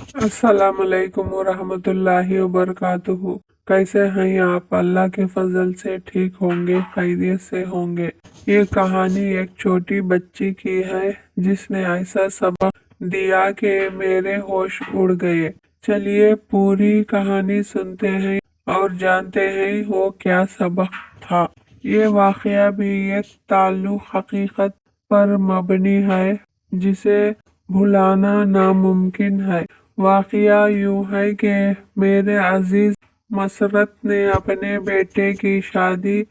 अस्सलाम वालेकुम वरहमतुल्लाहि वबरकातुहू। कैसे हैं आप? अल्लाह के फजल से ठीक होंगे, खैरियत से होंगे। ये कहानी एक छोटी बच्ची की है जिसने ऐसा सबक दिया कि मेरे होश उड़ गए। चलिए पूरी कहानी सुनते हैं और जानते हैं वो क्या सबक था। ये वाकया भी एक ताल्लुक हकीकत पर मबनी है जिसे भुलाना नामुमकिन है। वाकया यूं है कि मेरे अजीज मसरत ने अपने बेटे की शादी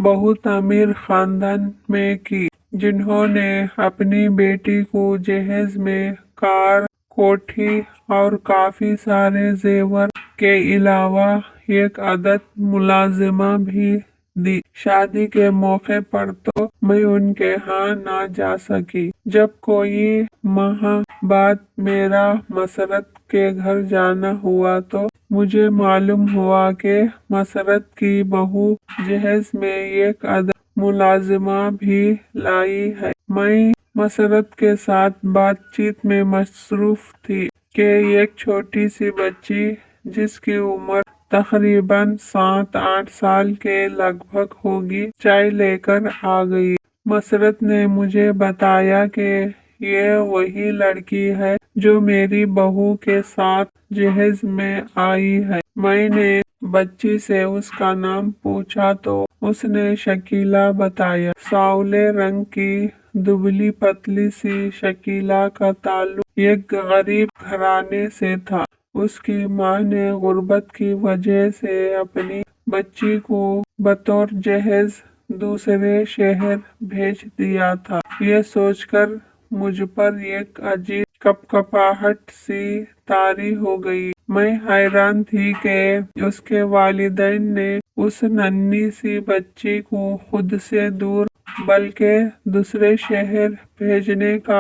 बहुत अमीर खानदान में की, जिन्होंने अपनी बेटी को जहेज में कार, कोठी और काफी सारे जेवर के अलावा एक अदद मुलाजिमा भी दी। शादी के मौके पर तो मैं उनके यहाँ ना जा सकी। जब कोई माह बाद मेरा मसरत के घर जाना हुआ तो मुझे मालूम हुआ कि मसरत की बहू जहेज में एक अदद मुलाजिमा भी लाई है। मैं मसरत के साथ बातचीत में मसरूफ थी कि एक छोटी सी बच्ची जिसकी उम्र तकरीबन 7-8 साल के लगभग होगी, चाय लेकर आ गई। मसरत ने मुझे बताया कि ये वही लड़की है जो मेरी बहू के साथ जहेज में आई है। मैंने बच्ची से उसका नाम पूछा तो उसने शकीला बताया। सांवले रंग की दुबली पतली सी शकीला का ताल्लुक एक गरीब घराने से था। उसकी माँ ने गुर्बत की वजह से अपनी बच्ची को बतौर जहेज दूसरे शहर भेज दिया था। ये सोचकर मुझ पर एक अजीब कपकपाहट सी तारी हो गई। मैं हैरान थी कि उसके वालिदैन ने उस नन्ही सी बच्ची को खुद से दूर बल्कि दूसरे शहर भेजने का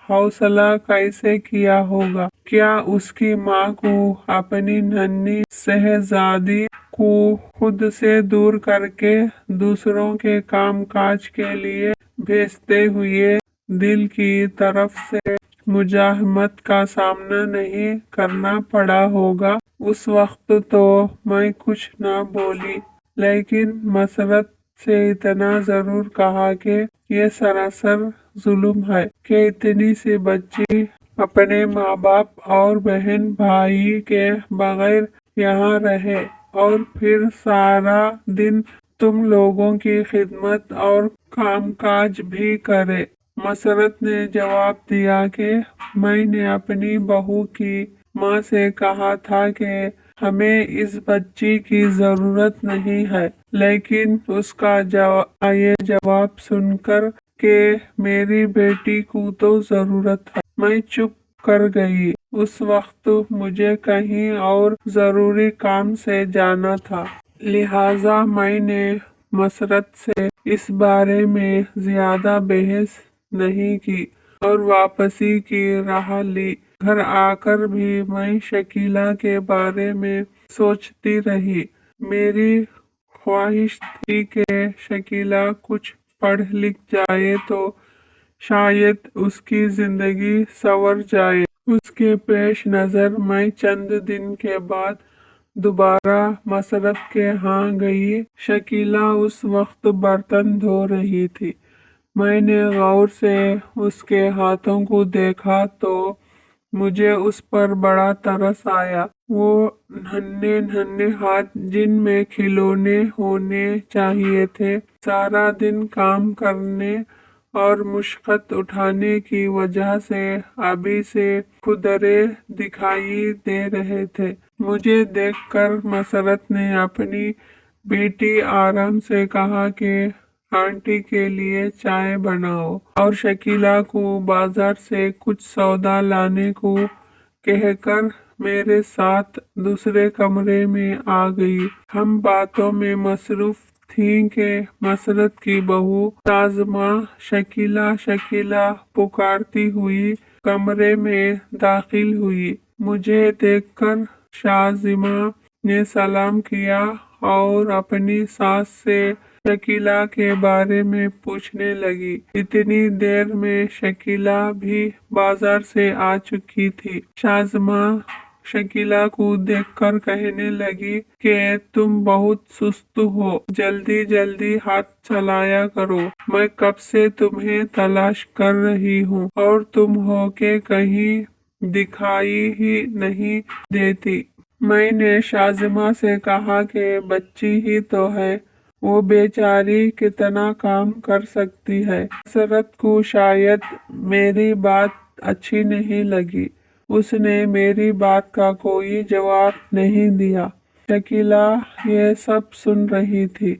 हौसला कैसे किया होगा। क्या उसकी माँ को अपनी नन्ही शहजादी को खुद से दूर करके दूसरों के कामकाज के लिए भेजते हुए दिल की तरफ से मुजाहमत का सामना नहीं करना पड़ा होगा। उस वक्त तो मैं कुछ ना बोली, लेकिन मसरत से इतना जरूर कहा कि ये सरासर जुल्म है कि इतनी सी बच्ची अपने माँ बाप और बहन भाई के बगैर यहाँ रहे और फिर सारा दिन तुम लोगों की खिदमत और कामकाज भी करे। मसरत ने जवाब दिया कि मैंने अपनी बहू की माँ से कहा था कि हमें इस बच्ची की जरूरत नहीं है, लेकिन उसका ये जवाब सुनकर कि मेरी बेटी को तो जरूरत है, मैं चुप कर गई। उस वक्त मुझे कहीं और जरूरी काम से जाना था, लिहाजा मैंने मसरत से इस बारे में ज्यादा बहस नहीं की और वापसी की राह ली। घर आकर भी मैं शकीला के बारे में सोचती रही। मेरी ख्वाहिश थी कि शकीला कुछ पढ़ लिख जाए तो शायद उसकी जिंदगी संवर जाए। उसके पेश नज़र मैं चंद दिन के बाद दोबारा मसरत के यहाँ गई। शकीला उस वक्त बर्तन धो रही थी। मैंने गौर से उसके हाथों को देखा तो मुझे उस पर बड़ा तरस आया। वो नन्हे नन्हे हाथ जिनमें खिलौने होने चाहिए थे, सारा दिन काम करने और मुश्किल उठाने की वजह से अभी से खुदरे दिखाई दे रहे थे। मुझे देखकर मसरत ने अपनी बेटी आराम से कहा कि आंटी के लिए चाय बनाओ और शकीला को बाजार से कुछ सौदा लाने को कहकर मेरे साथ दूसरे कमरे में आ गई। हम बातों में मसरूफ थीं कि मसरत की बहू ताजमा शकीला शकीला पुकारती हुई कमरे में दाखिल हुई। मुझे देखकर शाजिमा ने सलाम किया और अपनी सास से शकीला के बारे में पूछने लगी। इतनी देर में शकीला भी बाजार से आ चुकी थी। शाज़मा शकीला को देखकर कहने लगी कि तुम बहुत सुस्त हो, जल्दी जल्दी हाथ चलाया करो। मैं कब से तुम्हें तलाश कर रही हूँ और तुम हो के कहीं दिखाई ही नहीं देती। मैंने शाज़मा से कहा कि बच्ची ही तो है, वो बेचारी कितना काम कर सकती है। हसरत को शायद मेरी बात अच्छी नहीं लगी, उसने मेरी बात का कोई जवाब नहीं दिया। शकीला ये सब सुन रही थी।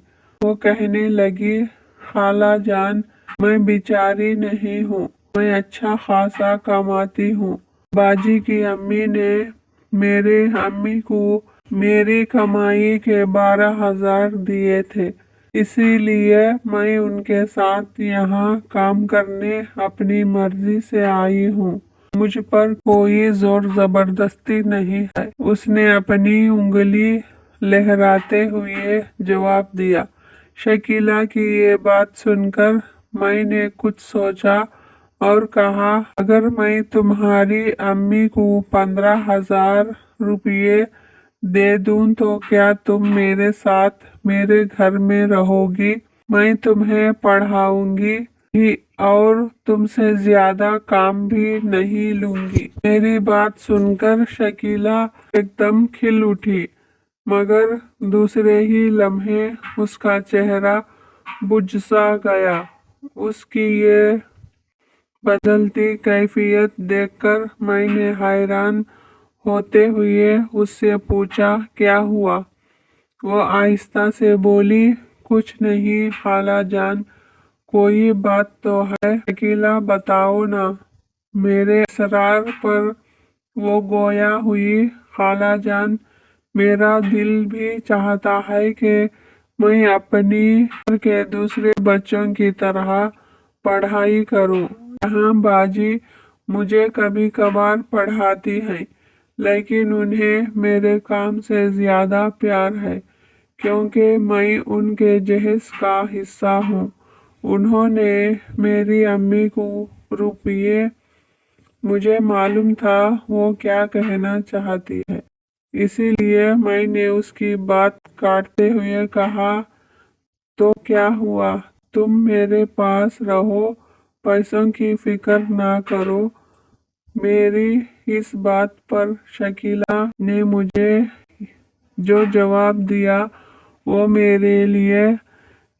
वो कहने लगी, खाला जान, मैं बेचारी नहीं हूँ, मैं अच्छा खासा कमाती हूँ। बाजी की अम्मी ने मेरे अम्मी को मेरी कमाई के 12,000 दिए थे, इसीलिए मैं उनके साथ यहाँ काम करने अपनी मर्जी से आई हूँ। मुझ पर कोई जोर जबरदस्ती नहीं है, उसने अपनी उंगली लहराते हुए जवाब दिया। शकीला की ये बात सुनकर मैंने कुछ सोचा और कहा, अगर मैं तुम्हारी अम्मी को 15,000 रुपये दे दूं तो क्या तुम मेरे साथ मेरे घर में रहोगी? मैं तुम्हें पढ़ाऊंगी ही और तुमसे ज्यादा काम भी नहीं लूंगी। मेरी बात सुनकर शकीला एकदम खिल उठी, मगर दूसरे ही लम्हे उसका चेहरा बुझ सा गया। उसकी ये बदलती कैफियत देखकर मैंने हैरान होते हुए उससे पूछा, क्या हुआ? वो आहिस्ता से बोली, कुछ नहीं खाला जान, कोई बात तो है, शकीला बताओ ना। मेरे असरार पर वो गोया हुई, खाला जान, मेरा दिल भी चाहता है कि मैं अपनी घर के दूसरे बच्चों की तरह पढ़ाई करूं। यहाँ बाजी मुझे कभी कभार पढ़ाती है, लेकिन उन्हें मेरे काम से ज्यादा प्यार है, क्योंकि मैं उनके जहेज का हिस्सा हूँ। उन्होंने मेरी अम्मी को रुपये, मुझे मालूम था वो क्या कहना चाहती है, इसीलिए मैंने उसकी बात काटते हुए कहा, तो क्या हुआ, तुम मेरे पास रहो, पैसों की फिक्र ना करो। मेरी इस बात पर शकीला ने मुझे जो जवाब दिया वो मेरे लिए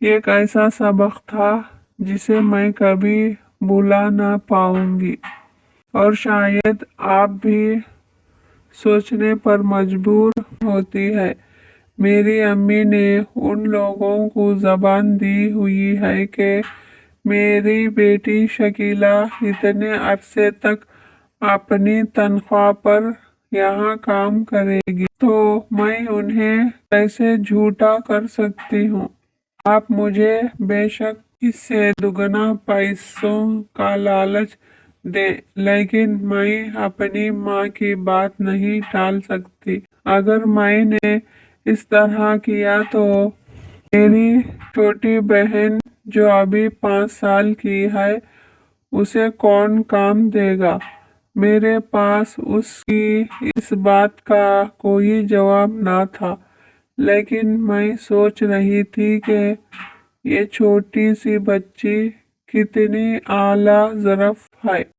एक ऐसा सबक था जिसे मैं कभी भुला ना पाऊंगी, और शायद आप भी सोचने पर मजबूर होती है। मेरी अम्मी ने उन लोगों को जबान दी हुई है कि मेरी बेटी शकीला इतने अरसे तक अपनी तनख्वाह पर यहाँ काम करेगी, तो मैं उन्हें कैसे झूठा कर सकती हूँ। आप मुझे बेशक इससे दुगना पैसों का लालच दे, लेकिन मैं अपनी माँ की बात नहीं टाल सकती। अगर मैंने इस तरह किया तो मेरी छोटी बहन जो अभी 5 साल की है, उसे कौन काम देगा? मेरे पास उसकी इस बात का कोई जवाब ना था, लेकिन मैं सोच रही थी कि ये छोटी सी बच्ची कितनी आला ज़रफ़ है।